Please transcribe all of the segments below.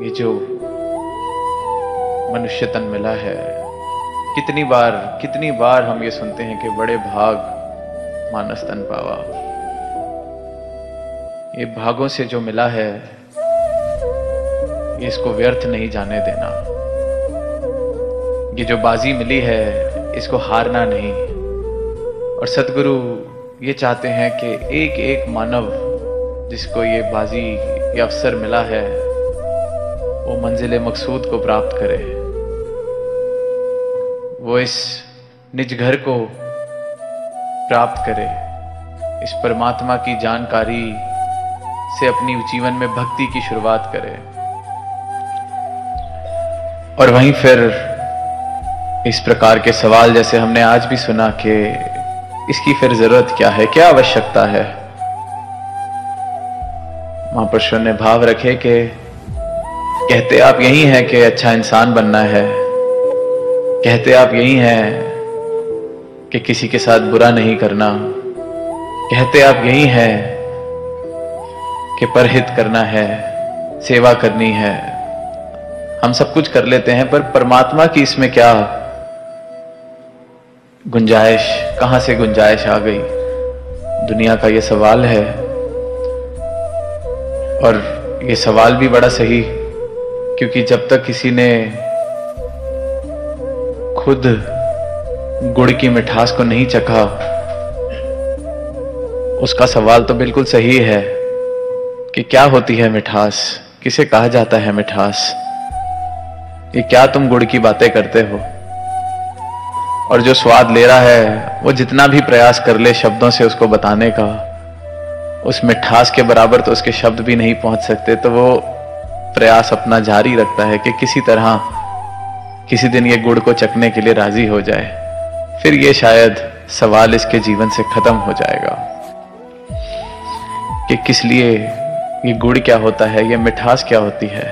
ये जो मनुष्य तन मिला है, कितनी बार हम ये सुनते हैं कि बड़े भाग मानस तन पावा। ये भागों से जो मिला है, ये इसको व्यर्थ नहीं जाने देना। ये जो बाजी मिली है, इसको हारना नहीं। और सतगुरु ये चाहते हैं कि एक एक मानव जिसको ये बाजी, ये अवसर मिला है, वो मंजिल मकसूद को प्राप्त करे। वो इस निज घर को प्राप्त करे, इस परमात्मा की जानकारी से अपनी जीवन में भक्ति की शुरुआत करे। और वहीं फिर इस प्रकार के सवाल जैसे हमने आज भी सुना कि इसकी फिर जरूरत क्या है, क्या आवश्यकता है। महापुरुषों ने भाव रखे कि कहते आप यही हैं कि अच्छा इंसान बनना है, कहते आप यही हैं कि किसी के साथ बुरा नहीं करना, कहते आप यही हैं कि परहित करना है, सेवा करनी है। हम सब कुछ कर लेते हैं, पर परमात्मा की इसमें क्या गुंजाइश, कहां से गुंजाइश आ गई, दुनिया का ये सवाल है। और ये सवाल भी बड़ा सही, क्योंकि जब तक किसी ने खुद गुड़ की मिठास को नहीं चखा, उसका सवाल तो बिल्कुल सही है कि क्या होती है मिठास, किसे कहा जाता है मिठास। ये क्या तुम गुड़ की बातें करते हो। और जो स्वाद ले रहा है, वो जितना भी प्रयास कर ले शब्दों से उसको बताने का, उस मिठास के बराबर तो उसके शब्द भी नहीं पहुंच सकते। तो वो प्रयास अपना जारी रखता है कि किसी तरह किसी दिन ये गुड़ को चखने के लिए राजी हो जाए। फिर ये शायद सवाल इसके जीवन से खत्म हो जाएगा कि किस लिए ये गुड़ क्या होता है, ये मिठास क्या होती है।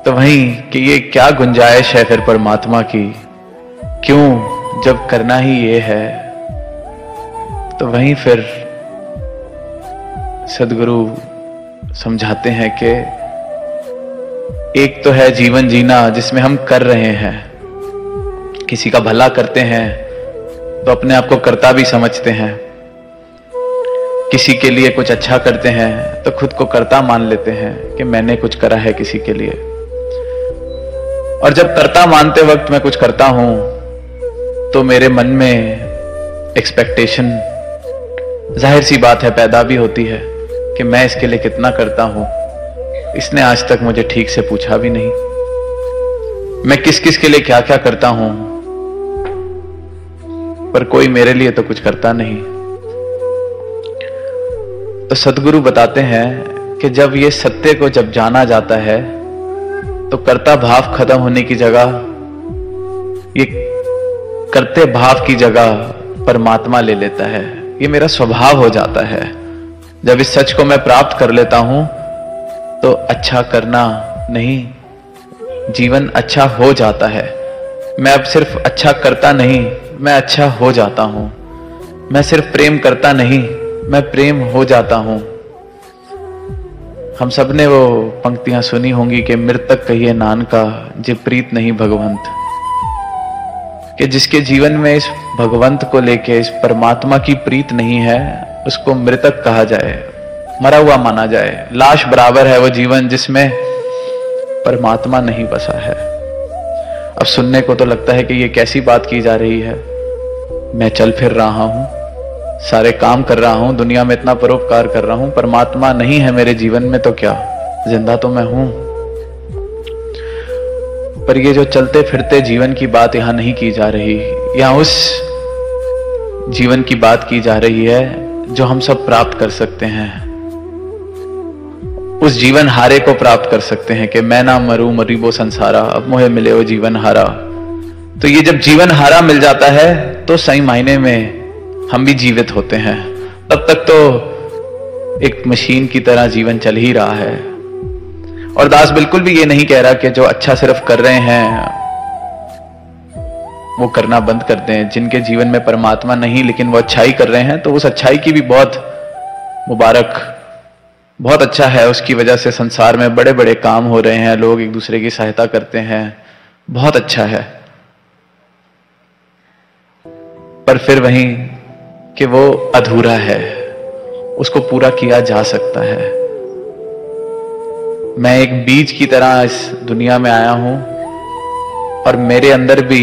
तो वहीं कि ये क्या गुंजाइश है फिर परमात्मा की, क्यों जब करना ही ये है। तो वहीं फिर सदगुरु समझाते हैं कि एक तो है जीवन जीना जिसमें हम कर रहे हैं, किसी का भला करते हैं तो अपने आप को कर्ता भी समझते हैं, किसी के लिए कुछ अच्छा करते हैं तो खुद को कर्ता मान लेते हैं कि मैंने कुछ करा है किसी के लिए। और जब कर्ता मानते वक्त मैं कुछ करता हूं तो मेरे मन में एक्सपेक्टेशन जाहिर सी बात है पैदा भी होती है कि मैं इसके लिए कितना करता हूं, इसने आज तक मुझे ठीक से पूछा भी नहीं, मैं किस किस के लिए क्या क्या करता हूं, पर कोई मेरे लिए तो कुछ करता नहीं। तो सदगुरु बताते हैं कि जब ये सत्य को जब जाना जाता है तो कर्ता भाव खत्म होने की जगह, ये करते भाव की जगह परमात्मा ले लेता है। ये मेरा स्वभाव हो जाता है। जब इस सच को मैं प्राप्त कर लेता हूं तो अच्छा करना नहीं, जीवन अच्छा हो जाता है। मैं अब सिर्फ अच्छा करता नहीं, मैं अच्छा हो जाता हूं। मैं सिर्फ प्रेम करता नहीं, मैं प्रेम हो जाता हूं। हम सब ने वो पंक्तियां सुनी होंगी कि मृतक कहिए नानका जे प्रीत नहीं भगवंत, कि जिसके जीवन में इस भगवंत को लेके, इस परमात्मा की प्रीत नहीं है, उसको मृतक कहा जाए, मरा हुआ माना जाए। लाश बराबर है वो जीवन जिसमें परमात्मा नहीं बसा है। अब सुनने को तो लगता है कि ये कैसी बात की जा रही है। मैं चल फिर रहा हूं, सारे काम कर रहा हूं, दुनिया में इतना परोपकार कर रहा हूं, परमात्मा नहीं है मेरे जीवन में तो क्या, जिंदा तो मैं हूं। पर ये जो चलते फिरते जीवन की बात यहां नहीं की जा रही, यहां उस जीवन की बात की जा रही है जो हम सब प्राप्त कर सकते हैं। उस जीवन हारे को प्राप्त कर सकते हैं कि मैं ना मरूं मरीबो संसारा, अब मोहे मिले वो जीवन हारा। तो ये जब जीवन हारा मिल जाता है तो सही मायने में हम भी जीवित होते हैं। तब तक तो एक मशीन की तरह जीवन चल ही रहा है। और दास बिल्कुल भी ये नहीं कह रहा कि जो अच्छा सिर्फ कर रहे हैं वो करना बंद कर दें। जिनके जीवन में परमात्मा नहीं लेकिन वो अच्छाई कर रहे हैं तो उस अच्छाई की भी बहुत मुबारक बहुत अच्छा है, उसकी वजह से संसार में बड़े बड़े काम हो रहे हैं, लोग एक दूसरे की सहायता करते हैं, बहुत अच्छा है। पर फिर वहीं कि वो अधूरा है, उसको पूरा किया जा सकता है। मैं एक बीज की तरह इस दुनिया में आया हूं और मेरे अंदर भी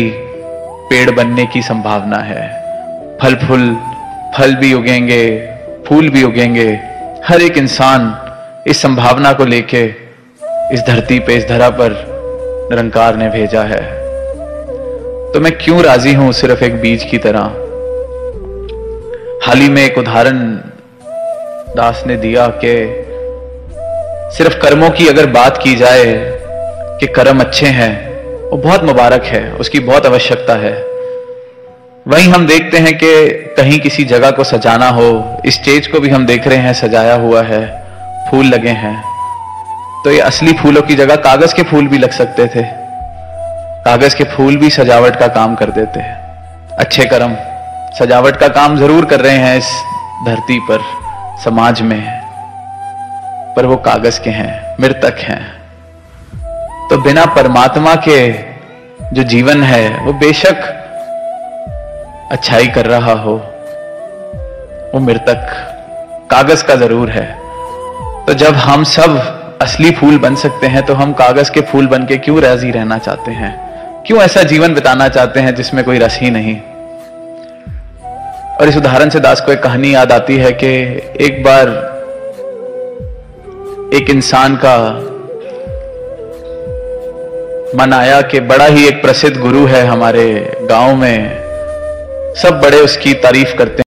पेड़ बनने की संभावना है। फल भी उगेंगे, फूल भी उगेंगे। हर एक इंसान इस संभावना को लेके इस धरती पे, इस धरा पर निरंकार ने भेजा है। तो मैं क्यों राजी हूं सिर्फ एक बीज की तरह। हाल ही में एक उदाहरण दास ने दिया कि सिर्फ कर्मों की अगर बात की जाए कि कर्म अच्छे हैं, वो बहुत मुबारक है, उसकी बहुत आवश्यकता है। वहीं हम देखते हैं कि कहीं किसी जगह को सजाना हो, स्टेज को भी हम देख रहे हैं सजाया हुआ है, फूल लगे हैं, तो ये असली फूलों की जगह कागज के फूल भी लग सकते थे। कागज के फूल भी सजावट का काम कर देते हैं। अच्छे कर्म सजावट का काम जरूर कर रहे हैं इस धरती पर, समाज में, पर वो कागज के हैं, मृतक हैं। तो बिना परमात्मा के जो जीवन है वो बेशक अच्छाई कर रहा हो, वो मृतक कागज का जरूर है। तो जब हम सब असली फूल बन सकते हैं तो हम कागज के फूल बन के क्यों राजी रहना चाहते हैं? क्यों ऐसा जीवन बिताना चाहते हैं जिसमें कोई रस ही नहीं? और इस उदाहरण से दास को एक कहानी याद आती है कि एक बार एक इंसान का मन आया कि बड़ा ही एक प्रसिद्ध गुरु है हमारे गांव में, सब बड़े उसकी तारीफ करते हैं।